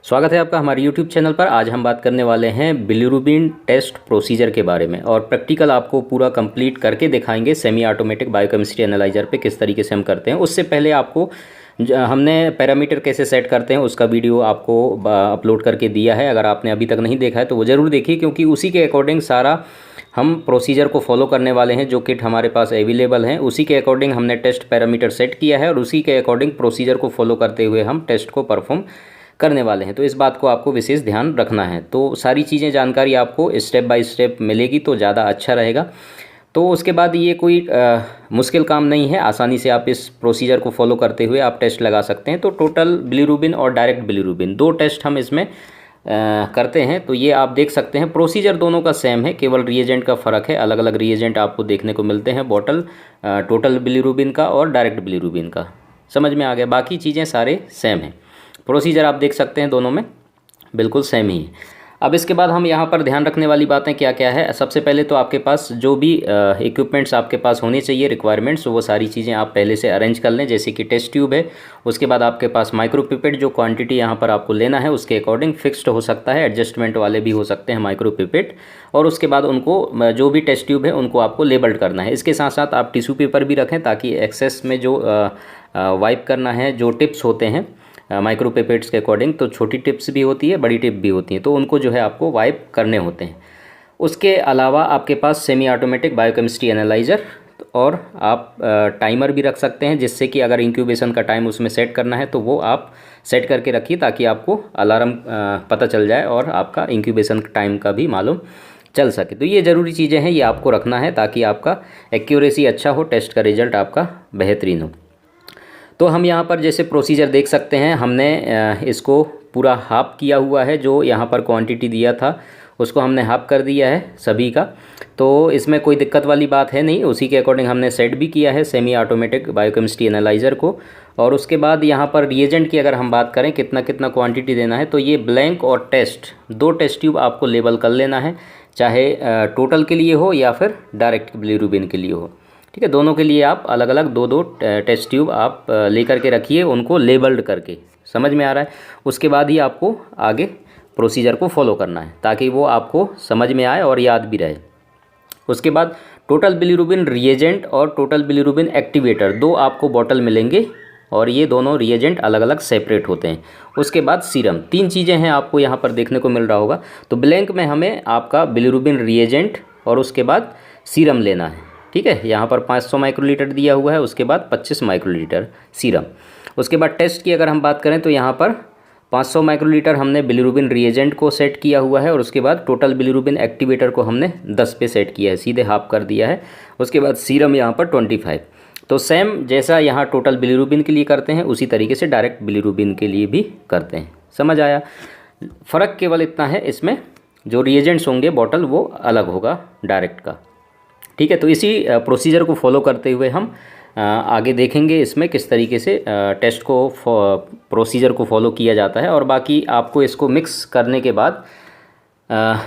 स्वागत है आपका हमारे YouTube चैनल पर। आज हम बात करने वाले हैं बिलीरुबिन टेस्ट प्रोसीजर के बारे में और प्रैक्टिकल आपको पूरा कंप्लीट करके दिखाएंगे सेमी ऑटोमेटिक बायोकेमिस्ट्री एनालाइजर पे किस तरीके से हम करते हैं। उससे पहले आपको हमने पैरामीटर कैसे सेट करते हैं उसका वीडियो आपको अपलोड करके दिया है। अगर आपने अभी तक नहीं देखा है तो वो ज़रूर देखिए, क्योंकि उसी के अकॉर्डिंग सारा हम प्रोसीजर को फॉलो करने वाले हैं। जो किट हमारे पास अवेलेबल हैं उसी के अकॉर्डिंग हमने टेस्ट पैरामीटर सेट किया है और उसी के अकॉर्डिंग प्रोसीजर को फॉलो करते हुए हम टेस्ट को परफॉर्म करने वाले हैं। तो इस बात को आपको विशेष ध्यान रखना है। तो सारी चीज़ें जानकारी आपको स्टेप बाय स्टेप मिलेगी तो ज़्यादा अच्छा रहेगा। तो उसके बाद ये कोई मुश्किल काम नहीं है, आसानी से आप इस प्रोसीजर को फॉलो करते हुए आप टेस्ट लगा सकते हैं। तो टोटल बिलीरुबिन और डायरेक्ट बिलीरुबिन दो टेस्ट हम इसमें करते हैं। तो ये आप देख सकते हैं प्रोसीजर दोनों का सेम है, केवल रिएजेंट का फ़र्क है। अलग अलग रिएजेंट आपको देखने को मिलते हैं बॉटल टोटल बिलीरुबिन का और डायरेक्ट बिलीरुबिन का। समझ में आ गया? बाकी चीज़ें सारे सेम हैं। प्रोसीजर आप देख सकते हैं दोनों में बिल्कुल सेम ही है। अब इसके बाद हम यहाँ पर ध्यान रखने वाली बातें क्या क्या है। सबसे पहले तो आपके पास जो भी इक्विपमेंट्स आपके पास होने चाहिए रिक्वायरमेंट्स, वो सारी चीज़ें आप पहले से अरेंज कर लें। जैसे कि टेस्ट ट्यूब है, उसके बाद आपके पास माइक्रोपिपेट, जो क्वांटिटी यहाँ पर आपको लेना है उसके अकॉर्डिंग फिक्स्ड हो सकता है, एडजस्टमेंट वाले भी हो सकते हैं माइक्रोपिपेट। और उसके बाद उनको जो भी टेस्ट ट्यूब है उनको आपको लेबल्ड करना है। इसके साथ साथ आप टिश्यू पेपर भी रखें ताकि एक्सेस में जो वाइप करना है, जो टिप्स होते हैं माइक्रोपिपेट्स के अकॉर्डिंग, तो छोटी टिप्स भी होती है, बड़ी टिप भी होती है, तो उनको जो है आपको वाइप करने होते हैं। उसके अलावा आपके पास सेमी ऑटोमेटिक बायोकेमिस्ट्री एनालाइज़र और आप टाइमर भी रख सकते हैं, जिससे कि अगर इंक्यूबेशन का टाइम उसमें सेट करना है तो वो आप सेट करके रखिए ताकि आपको अलार्म पता चल जाए और आपका इंक्यूबेशन टाइम का भी मालूम चल सके। तो ये ज़रूरी चीज़ें हैं, ये आपको रखना है ताकि आपका एक्यूरेसी अच्छा हो, टेस्ट का रिजल्ट आपका बेहतरीन हो। तो हम यहाँ पर जैसे प्रोसीजर देख सकते हैं, हमने इसको पूरा हाफ किया हुआ है। जो यहाँ पर क्वांटिटी दिया था उसको हमने हाफ कर दिया है सभी का। तो इसमें कोई दिक्कत वाली बात है नहीं, उसी के अकॉर्डिंग हमने सेट भी किया है सेमी ऑटोमेटिक बायोकेमिस्ट्री एनालाइज़र को। और उसके बाद यहाँ पर रिएजेंट की अगर हम बात करें कितना कितना क्वांटिटी देना है, तो ये ब्लैंक और टेस्ट, दो टेस्ट ट्यूब आपको लेबल कर लेना है, चाहे टोटल के लिए हो या फिर डायरेक्ट बिलीरुबिन के लिए हो। ठीक है, दोनों के लिए आप अलग अलग दो दो टेस्ट ट्यूब आप लेकर के रखिए, उनको लेबल्ड करके। समझ में आ रहा है? उसके बाद ही आपको आगे प्रोसीजर को फॉलो करना है ताकि वो आपको समझ में आए और याद भी रहे। उसके बाद टोटल बिलीरुबिन रिएजेंट और टोटल बिलीरुबिन एक्टिवेटर दो आपको बॉटल मिलेंगे और ये दोनों रिएजेंट अलग अलग सेपरेट होते हैं। उसके बाद सीरम, तीन चीज़ें हैं आपको यहाँ पर देखने को मिल रहा होगा। तो ब्लैंक में हमें आपका बिलीरुबिन रिएजेंट और उसके बाद सीरम लेना है। ठीक है, यहाँ पर 500 माइक्रोलीटर दिया हुआ है, उसके बाद 25 माइक्रोलीटर सीरम। उसके बाद टेस्ट की अगर हम बात करें तो यहाँ पर 500 माइक्रोलीटर हमने बिलीरुबिन रिएजेंट को सेट किया हुआ है और उसके बाद टोटल बिलीरुबिन एक्टिवेटर को हमने 10 पे सेट किया है, सीधे हाफ कर दिया है। उसके बाद सीरम यहाँ पर 25। तो सेम जैसा यहाँ टोटल बिलीरुबिन के लिए करते हैं उसी तरीके से डायरेक्ट बिलीरुबिन के लिए भी करते हैं। समझ आया? फ़र्क केवल इतना है, इसमें जो रिएजेंट्स होंगे बॉटल वो अलग होगा डायरेक्ट का। ठीक है, तो इसी प्रोसीजर को फॉलो करते हुए हम आगे देखेंगे इसमें किस तरीके से टेस्ट को प्रोसीजर को फॉलो किया जाता है। और बाकी आपको इसको मिक्स करने के बाद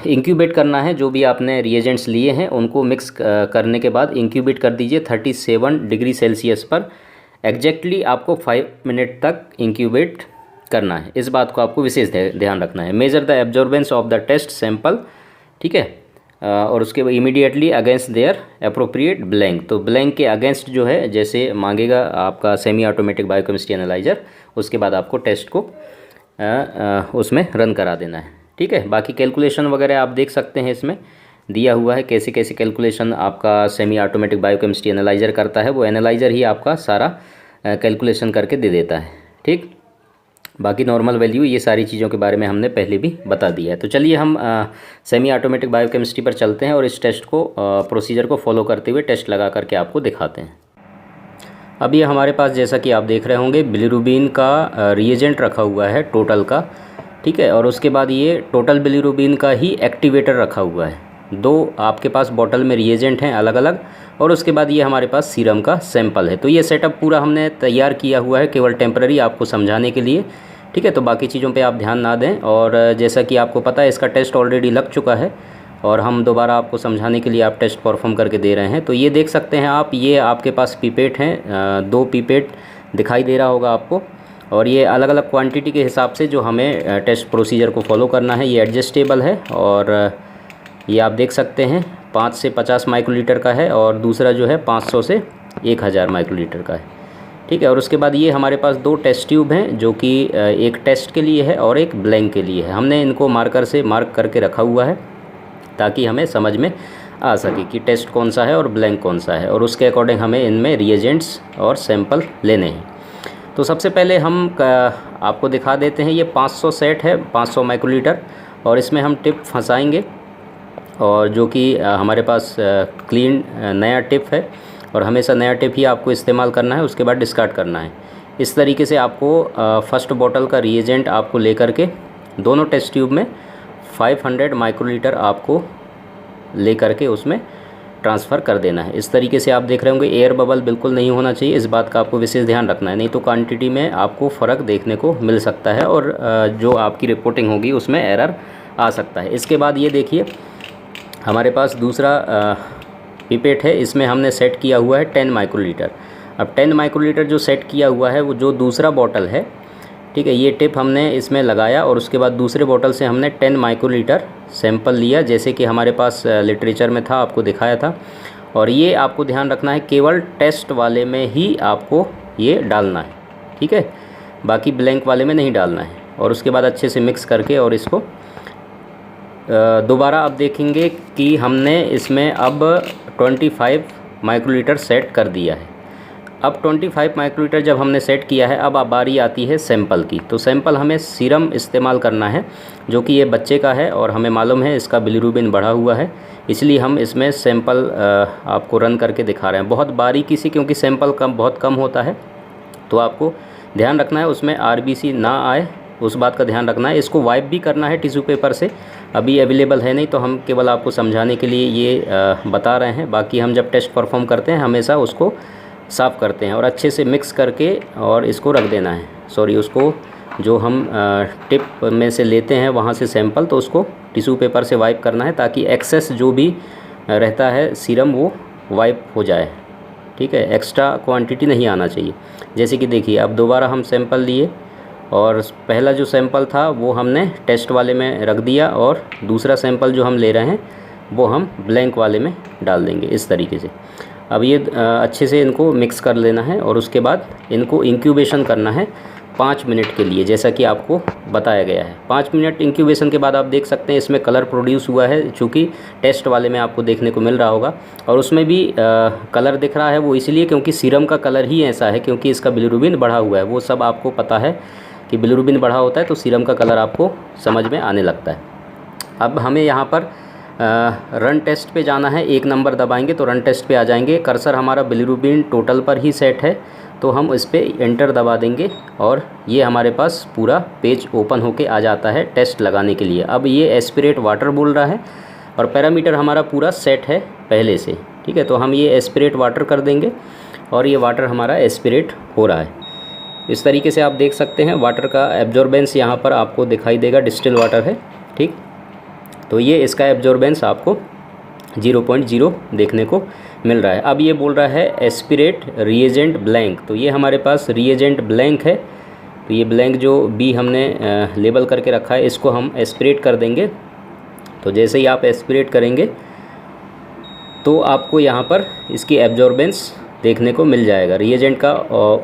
इंक्यूबेट करना है। जो भी आपने रिएजेंट्स लिए हैं उनको मिक्स करने के बाद इंक्यूबेट कर दीजिए 37 डिग्री सेल्सियस पर। एग्जैक्टली आपको 5 मिनट तक इंक्यूबेट करना है, इस बात को आपको विशेष ध्यान रखना है। Measure the absorbance of the test sample, ठीक है, और उसके बाद immediately against their appropriate blank. तो ब्लैंक के अगेंस्ट जो है जैसे मांगेगा आपका सेमी ऑटोमेटिक बायोकेमिस्ट्री एनालाइज़र, उसके बाद आपको टेस्ट को उसमें रन करा देना है। ठीक है, बाकी कैलकुलेशन वगैरह आप देख सकते हैं, इसमें दिया हुआ है कैसे कैसे कैलकुलेशन आपका सेमी ऑटोमेटिक बायोकेमिस्ट्री एनालाइज़र करता है। वो एनालाइज़र ही आपका सारा कैलकुलेशन करके दे देता है। ठीक, बाकी नॉर्मल वैल्यू ये सारी चीज़ों के बारे में हमने पहले भी बता दिया है। तो चलिए हम सेमी ऑटोमेटिक बायोकेमिस्ट्री पर चलते हैं और इस टेस्ट को प्रोसीजर को फॉलो करते हुए टेस्ट लगा करके आपको दिखाते हैं। अब ये हमारे पास जैसा कि आप देख रहे होंगे बिलीरुबिन का रिएजेंट रखा हुआ है टोटल का। ठीक है, और उसके बाद ये टोटल बिलीरुबिन का ही एक्टिवेटर रखा हुआ है। दो आपके पास बॉटल में रिएजेंट हैं अलग अलग, और उसके बाद ये हमारे पास सीरम का सैंपल है। तो ये सेटअप पूरा हमने तैयार किया हुआ है केवल टेम्पररी आपको समझाने के लिए। ठीक है, तो बाकी चीज़ों पे आप ध्यान ना दें। और जैसा कि आपको पता है इसका टेस्ट ऑलरेडी लग चुका है और हम दोबारा आपको समझाने के लिए आप टेस्ट परफॉर्म करके दे रहे हैं। तो ये देख सकते हैं आप, ये आपके पास पिपेट हैं, 2 पिपेट दिखाई दे रहा होगा आपको। और ये अलग अलग क्वांटिटी के हिसाब से जो हमें टेस्ट प्रोसीजर को फॉलो करना है। ये एडजस्टेबल है और ये आप देख सकते हैं 5 से 50 माइक्रोलीटर का है और दूसरा जो है 500 से 1000 माइक्रोलीटर का है, ठीक है। और उसके बाद ये हमारे पास 2 टेस्ट ट्यूब हैं जो कि एक टेस्ट के लिए है और एक ब्लैंक के लिए है। हमने इनको मार्कर से मार्क करके रखा हुआ है ताकि हमें समझ में आ सके कि टेस्ट कौन सा है और ब्लैंक कौन सा है, और उसके अकॉर्डिंग हमें इनमें रिएजेंट्स और सैंपल लेने हैं। तो सबसे पहले हम आपको दिखा देते हैं, ये 500 सेट है, 500 माइक्रोलीटर, और इसमें हम टिप फंसाएंगे और जो कि हमारे पास क्लीन नया टिप है और हमेशा नया टिप ही आपको इस्तेमाल करना है, उसके बाद डिस्कार्ड करना है। इस तरीके से आपको फर्स्ट बॉटल का रिएजेंट आपको लेकर के दोनों टेस्ट ट्यूब में 500 माइक्रोलीटर आपको लेकर के उसमें ट्रांसफ़र कर देना है। इस तरीके से आप देख रहे होंगे एयर बबल बिल्कुल नहीं होना चाहिए, इस बात का आपको विशेष ध्यान रखना है, नहीं तो क्वांटिटी में आपको फ़र्क देखने को मिल सकता है और जो आपकी रिपोर्टिंग होगी उसमें एरर आ सकता है। इसके बाद ये देखिए हमारे पास दूसरा पिपेट है, इसमें हमने सेट किया हुआ है 10 माइक्रोलीटर। अब 10 माइक्रोलीटर जो सेट किया हुआ है वो जो दूसरा बॉटल है, ठीक है, ये टिप हमने इसमें लगाया और उसके बाद दूसरे बॉटल से हमने 10 माइक्रोलीटर सैंपल लिया, जैसे कि हमारे पास लिटरेचर में था, आपको दिखाया था। और ये आपको ध्यान रखना है केवल टेस्ट वाले में ही आपको ये डालना है, ठीक है, बाकी ब्लैंक वाले में नहीं डालना है। और उसके बाद अच्छे से मिक्स करके और इसको दोबारा आप देखेंगे कि हमने इसमें अब 25 माइक्रोलीटर सेट कर दिया है। अब 25 माइक्रोलीटर जब हमने सेट किया है, अब बारी आती है सैंपल की। तो सैंपल हमें सीरम इस्तेमाल करना है जो कि ये बच्चे का है और हमें मालूम है इसका बिलीरुबिन बढ़ा हुआ है, इसलिए हम इसमें सैंपल आपको रन करके दिखा रहे हैं बहुत बारीकी से, क्योंकि सैंपल बहुत कम होता है। तो आपको ध्यान रखना है उसमें आरबीसी ना आए, उस बात का ध्यान रखना है। इसको वाइप भी करना है टिश्यू पेपर से, अभी अवेलेबल है नहीं तो हम केवल आपको समझाने के लिए ये बता रहे हैं। बाकी हम जब टेस्ट परफॉर्म करते हैं हमेशा उसको साफ़ करते हैं और अच्छे से मिक्स करके और इसको रख देना है। उसको जो हम टिप में से लेते हैं वहाँ से सैंपल, तो उसको टिश्यू पेपर से वाइप करना है ताकि एक्सेस जो भी रहता है सीरम वो वाइप हो जाए, ठीक है, एक्स्ट्रा क्वांटिटी नहीं आना चाहिए। जैसे कि देखिए अब दोबारा हम सैंपल लिए और पहला जो सैंपल था वो हमने टेस्ट वाले में रख दिया और दूसरा सैंपल जो हम ले रहे हैं वो हम ब्लैंक वाले में डाल देंगे इस तरीके से। अब ये अच्छे से इनको मिक्स कर लेना है और उसके बाद इनको इंक्यूबेशन करना है 5 मिनट के लिए, जैसा कि आपको बताया गया है। 5 मिनट इंक्यूबेशन के बाद आप देख सकते हैं इसमें कलर प्रोड्यूस हुआ है, चूँकि टेस्ट वाले में आपको देखने को मिल रहा होगा। और उसमें भी कलर दिख रहा है, वो इसलिए क्योंकि सीरम का कलर ही ऐसा है, क्योंकि इसका बिलीरुबिन बढ़ा हुआ है। वो सब आपको पता है कि बिलीरुबिन बढ़ा होता है तो सीरम का कलर आपको समझ में आने लगता है। अब हमें यहाँ पर रन टेस्ट पे जाना है, 1 नंबर दबाएंगे तो रन टेस्ट पे आ जाएंगे। कर्सर हमारा बिलीरुबिन टोटल पर ही सेट है तो हम इस पर एंटर दबा देंगे और ये हमारे पास पूरा पेज ओपन होके आ जाता है टेस्ट लगाने के लिए। अब ये एस्पिरेट वाटर बोल रहा है और पैरामीटर हमारा पूरा सेट है पहले से, ठीक है। तो हम ये एस्पिरेट वाटर कर देंगे और ये वाटर हमारा एस्पिरेट हो रहा है। इस तरीके से आप देख सकते हैं वाटर का एब्जॉर्बेंस यहाँ पर आपको दिखाई देगा, डिस्टिल वाटर है, ठीक। तो ये इसका एब्जॉर्बेंस आपको 0.0 देखने को मिल रहा है। अब ये बोल रहा है एस्पिरेट रिएजेंट ब्लैंक, तो ये हमारे पास रिएजेंट ब्लैंक है। तो ये ब्लैंक जो बी हमने लेबल करके रखा है इसको हम एस्पिरेट कर देंगे। तो जैसे ही आप एस्पिरेट करेंगे तो आपको यहाँ पर इसकी एब्जॉर्बेंस देखने को मिल जाएगा। रिएजेंट का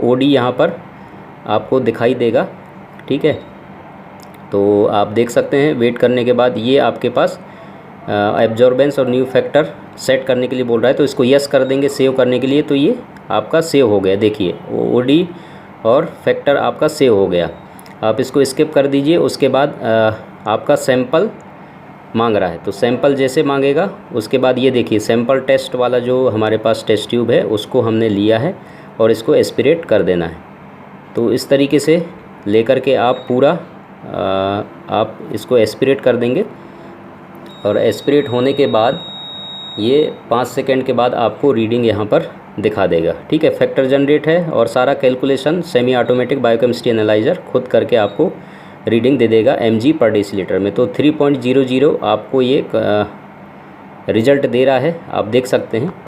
ओडी यहाँ पर आपको दिखाई देगा, ठीक है। तो आप देख सकते हैं वेट करने के बाद ये आपके पास एब्जॉर्बेंस और न्यू फैक्टर सेट करने के लिए बोल रहा है, तो इसको यस कर देंगे सेव करने के लिए। तो ये आपका सेव हो गया, देखिए ओडी और फैक्टर आपका सेव हो गया। आप इसको स्किप कर दीजिए। उसके बाद आपका सैंपल मांग रहा है, तो सैंपल जैसे मांगेगा उसके बाद ये देखिए सैंपल टेस्ट वाला जो हमारे पास टेस्ट ट्यूब है उसको हमने लिया है और इसको एस्पिरेट कर देना है। तो इस तरीके से लेकर के आप पूरा आप इसको एस्पिरेट कर देंगे और एस्पिरेट होने के बाद ये 5 सेकंड के बाद आपको रीडिंग यहाँ पर दिखा देगा, ठीक है। फैक्टर जनरेट है और सारा calculation semi automatic biochemistry analyser खुद करके आपको रीडिंग दे देगा mg/dL में। तो 3.00 आपको ये रिज़ल्ट दे रहा है, आप देख सकते हैं।